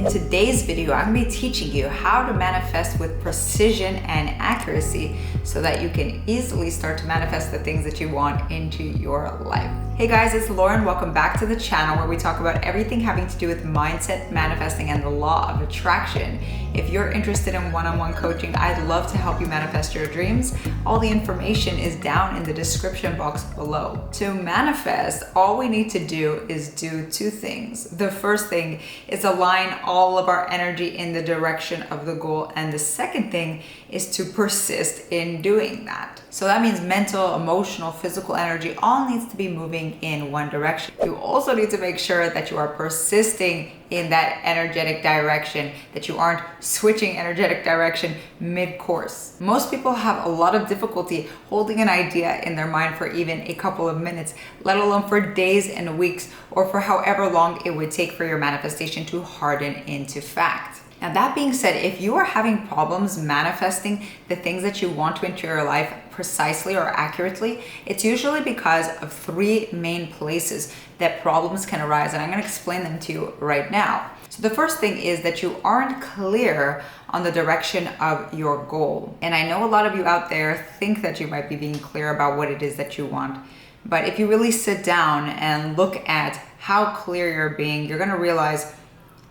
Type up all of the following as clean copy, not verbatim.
In today's video, I'm going to be teaching you how to manifest with precision and accuracy so that you can easily start to manifest the things that you want into your life. Hey guys, it's Lauren. Welcome back to the channel where we talk about everything having to do with mindset, manifesting, and the law of attraction. If you're interested in one-on-one coaching, I'd love to help you manifest your dreams. All the information is down in the description box below. To manifest, all we need to do is do two things. The first thing is align all of our energy in the direction of the goal. And the second thing is to persist in doing that. So that means mental, emotional, physical energy all needs to be moving in one direction. You also need to make sure that you are persisting in that energetic direction, that you aren't switching energetic direction mid-course. Most people have a lot of difficulty holding an idea in their mind for even a couple of minutes, let alone for days and weeks, or for however long it would take for your manifestation to harden into fact. Now, that being said, if you are having problems manifesting the things that you want to enter your life precisely or accurately, it's usually because of three main places that problems can arise, and I'm going to explain them to you right now. So the first thing is that you aren't clear on the direction of your goal. And I know a lot of you out there think that you might be being clear about what it is that you want. But if you really sit down and look at how clear you're being, you're going to realize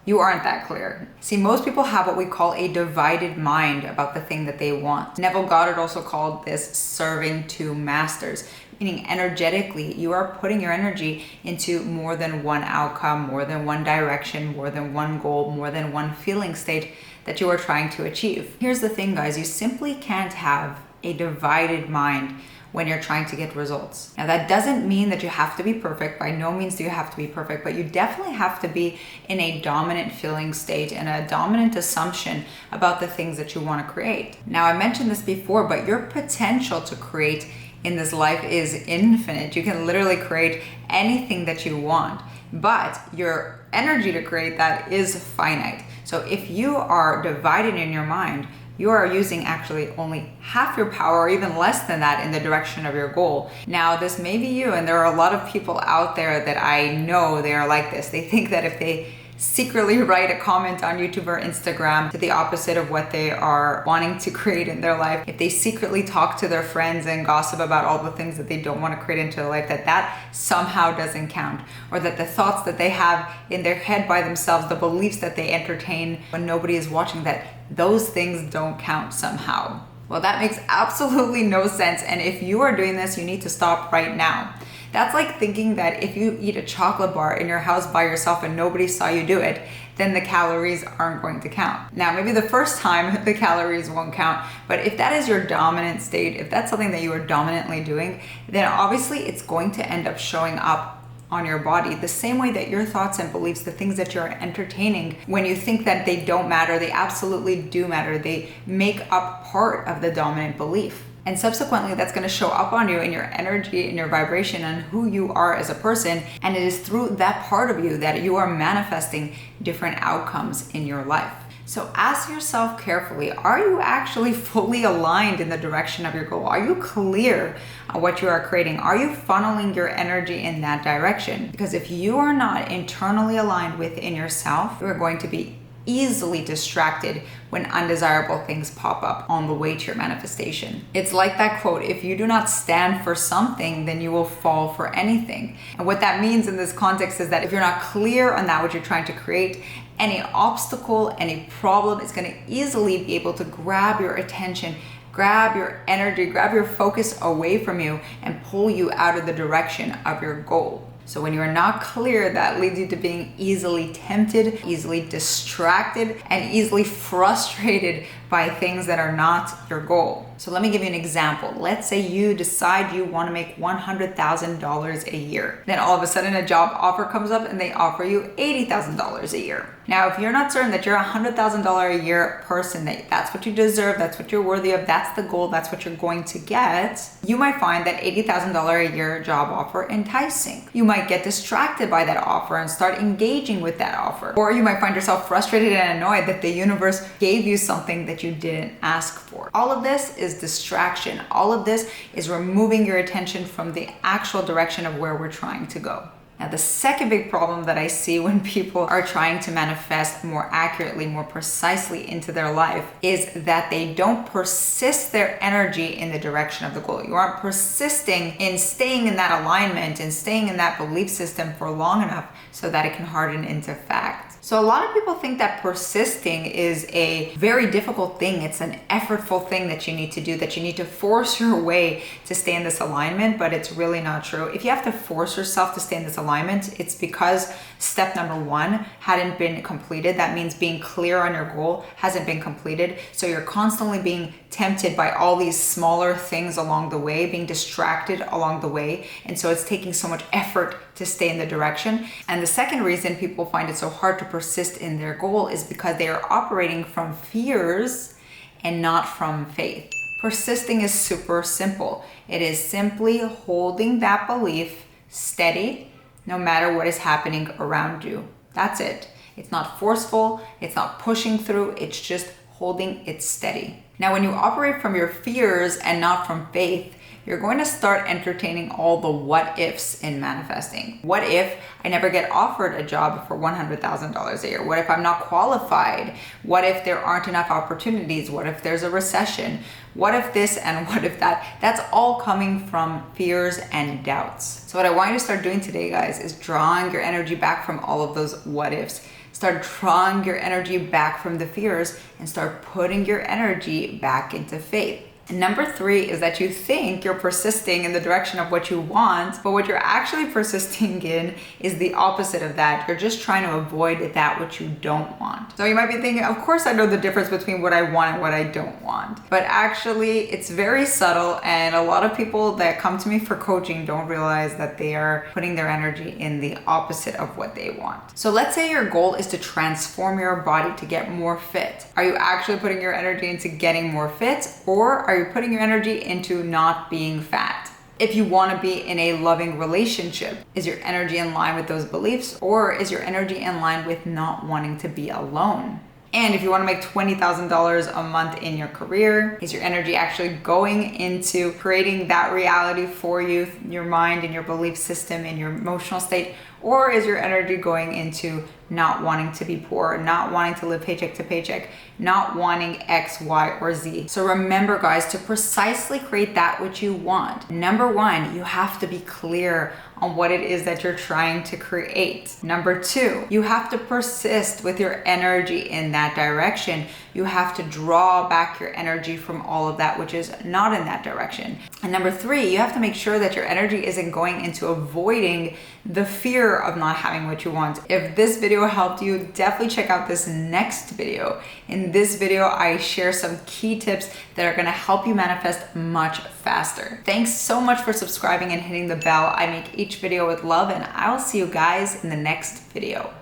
you aren't that clear. See, most people have what we call a divided mind about the thing that they want. Neville Goddard also called this serving two masters, meaning energetically, you are putting your energy into more than one outcome, more than one direction, more than one goal, more than one feeling state that you are trying to achieve. Here's the thing, guys, you simply can't have a divided mind when you're trying to get results. Now, that doesn't mean that you have to be perfect. By no means do you have to be perfect, but you definitely have to be in a dominant feeling state and a dominant assumption about the things that you want to create. Now, I mentioned this before, but your potential to create in this life is infinite. You can literally create anything that you want, but your energy to create that is finite. So if you are divided in your mind, you are using actually only half your power or even less than that in the direction of your goal. Now, this may be you, and there are a lot of people out there that I know they are like this. They think that if they secretly write a comment on YouTube or Instagram to the opposite of what they are wanting to create in their life, if they secretly talk to their friends and gossip about all the things that they don't want to create into their life, that somehow doesn't count, or that the thoughts that they have in their head by themselves, the beliefs that they entertain when nobody is watching, that those things don't count somehow. Well, that makes absolutely no sense. And if you are doing this, you need to stop right now. That's like thinking that if you eat a chocolate bar in your house by yourself and nobody saw you do it, then the calories aren't going to count. Now, maybe the first time the calories won't count, but if that is your dominant state, if that's something that you are dominantly doing, then obviously it's going to end up showing up on your body the same way that your thoughts and beliefs, the things that you're entertaining, when you think that they don't matter, they absolutely do matter. They make up part of the dominant belief. And subsequently, that's going to show up on you in your energy, in your vibration, and who you are as a person. And it is through that part of you that you are manifesting different outcomes in your life. So ask yourself carefully, are you actually fully aligned in the direction of your goal? Are you clear on what you are creating? Are you funneling your energy in that direction? Because if you are not internally aligned within yourself, you are going to be easily distracted when undesirable things pop up on the way to your manifestation. It's like that quote, if you do not stand for something, then you will fall for anything. And what that means in this context is that if you're not clear on that what you're trying to create, any obstacle, any problem is going to easily be able to grab your attention, grab your energy, grab your focus away from you and pull you out of the direction of your goal. So when you are not clear, that leads you to being easily tempted, easily distracted, and easily frustrated by things that are not your goal. So let me give you an example. Let's say you decide you want to make $100,000 a year. Then all of a sudden a job offer comes up and they offer you $80,000 a year. Now, if you're not certain that you're a $100,000 a year person, that that's what you deserve, that's what you're worthy of, that's the goal, that's what you're going to get, you might find that $80,000 a year job offer enticing. You might get distracted by that offer and start engaging with that offer. Or you might find yourself frustrated and annoyed that the universe gave you something that you didn't ask for. All of this is distraction. All of this is removing your attention from the actual direction of where we're trying to go. Now, the second big problem that I see when people are trying to manifest more accurately, more precisely into their life is that they don't persist their energy in the direction of the goal. You aren't persisting in staying in that alignment and staying in that belief system for long enough so that it can harden into fact. So a lot of people think that persisting is a very difficult thing. It's an effortful thing that you need to do, that you need to force your way to stay in this alignment, but it's really not true. If you have to force yourself to stay in this alignment, it's because step number one hadn't been completed. That means being clear on your goal hasn't been completed. So you're constantly being tempted by all these smaller things along the way, being distracted along the way. And so it's taking so much effort to stay in the direction. And the second reason people find it so hard to persist in their goal is because they are operating from fears and not from faith. Persisting is super simple. It is simply holding that belief steady no matter what is happening around you. That's it. It's not forceful, it's not pushing through, it's just holding it steady. Now, when you operate from your fears and not from faith, you're going to start entertaining all the what ifs in manifesting. What if I never get offered a job for $100,000 a year? What if I'm not qualified? What if there aren't enough opportunities? What if there's a recession? What if this and what if that? That's all coming from fears and doubts. So what I want you to start doing today, guys, is drawing your energy back from all of those what ifs. Start drawing your energy back from the fears and start putting your energy back into faith. And number three is that you think you're persisting in the direction of what you want, but what you're actually persisting in is the opposite of that. You're just trying to avoid that which you don't want. So you might be thinking, of course I know the difference between what I want and what I don't want. But actually it's very subtle, and a lot of people that come to me for coaching don't realize that they are putting their energy in the opposite of what they want. So let's say your goal is to transform your body to get more fit. Are you actually putting your energy into getting more fit, or are you putting your energy into not being fat? If you want to be in a loving relationship, is your energy in line with those beliefs, or is your energy in line with not wanting to be alone? And if you want to make $20,000 a month in your career, is your energy actually going into creating that reality for you, your mind and your belief system and your emotional state? Or is your energy going into not wanting to be poor, not wanting to live paycheck to paycheck, not wanting X, Y, or Z? So remember, guys, to precisely create that which you want, number one, you have to be clear on what it is that you're trying to create. Number two, you have to persist with your energy in that direction. You have to draw back your energy from all of that which is not in that direction. And number three, you have to make sure that your energy isn't going into avoiding the fear of not having what you want. If this video helped you, definitely check out this next video. In this video, I share some key tips that are gonna help you manifest much faster. Thanks so much for subscribing and hitting the bell. I make each video with love, and I'll see you guys in the next video.